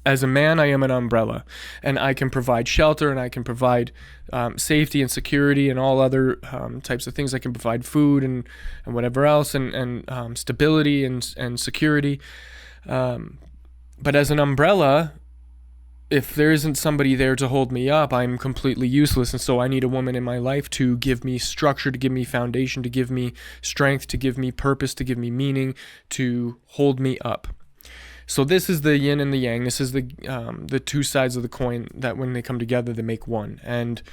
as a man, I am an umbrella, and I can provide shelter, and I can provide safety and security and all other types of things. I can provide food and whatever else, and stability and security. But as an umbrella, if there isn't somebody there to hold me up, I'm completely useless. And so I need a woman in my life to give me structure, to give me foundation, to give me strength, to give me purpose, to give me meaning, to hold me up. So this is the yin and the yang. This is the two sides of the coin that when they come together, they make one. And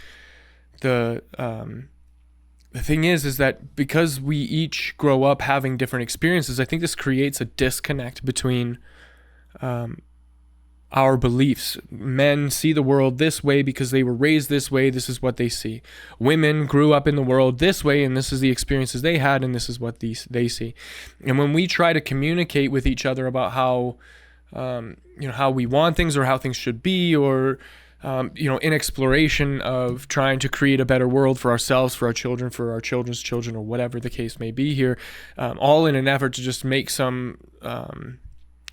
the thing is that because we each grow up having different experiences, I think this creates a disconnect between our beliefs. Men see the world this way because they were raised this way. This is what they see. Women grew up in the world this way, and this is the experiences they had, and this is what they see. And when we try to communicate with each other about how, how we want things or how things should be, or in exploration of trying to create a better world for ourselves, for our children, for our children's children, or whatever the case may be here, all in an effort to just make some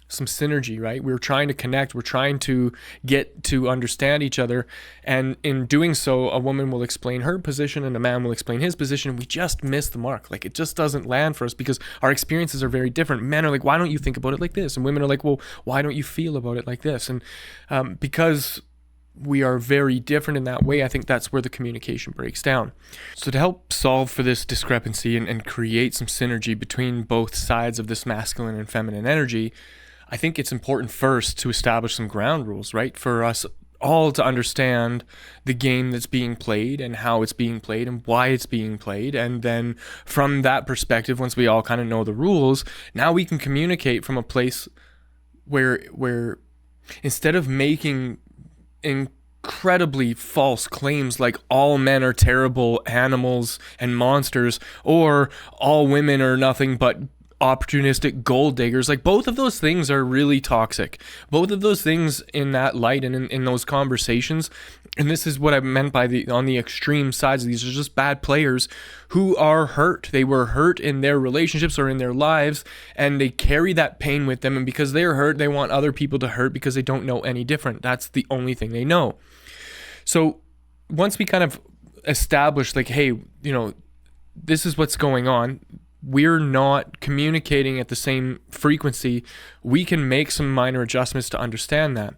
synergy, right? We're trying to connect. We're trying to get to understand each other. And in doing so, a woman will explain her position and a man will explain his position. We just miss the mark. Like, it just doesn't land for us because our experiences are very different. Men are like, why don't you think about it like this? And women are like, well, why don't you feel about it like this? And because we are very different in that way, I think that's where the communication breaks down. So to help solve for this discrepancy and create some synergy between both sides of this masculine and feminine energy, I think it's important first to establish some ground rules, right? For us all to understand the game that's being played and how it's being played and why it's being played. And then from that perspective, once we all kind of know the rules, now we can communicate from a place where instead of making incredibly false claims like all men are terrible animals and monsters, or all women are nothing but opportunistic gold diggers, like both of those things are really toxic. Both of those things in that light and in those conversations, and this is what I meant by on the extreme sides, these are just bad players who are hurt. They were hurt in their relationships or in their lives, and they carry that pain with them, and because they're hurt, they want other people to hurt because they don't know any different. That's the only thing they know. So once we kind of establish like, hey, this is what's going on, we're not communicating at the same frequency, we can make some minor adjustments to understand that.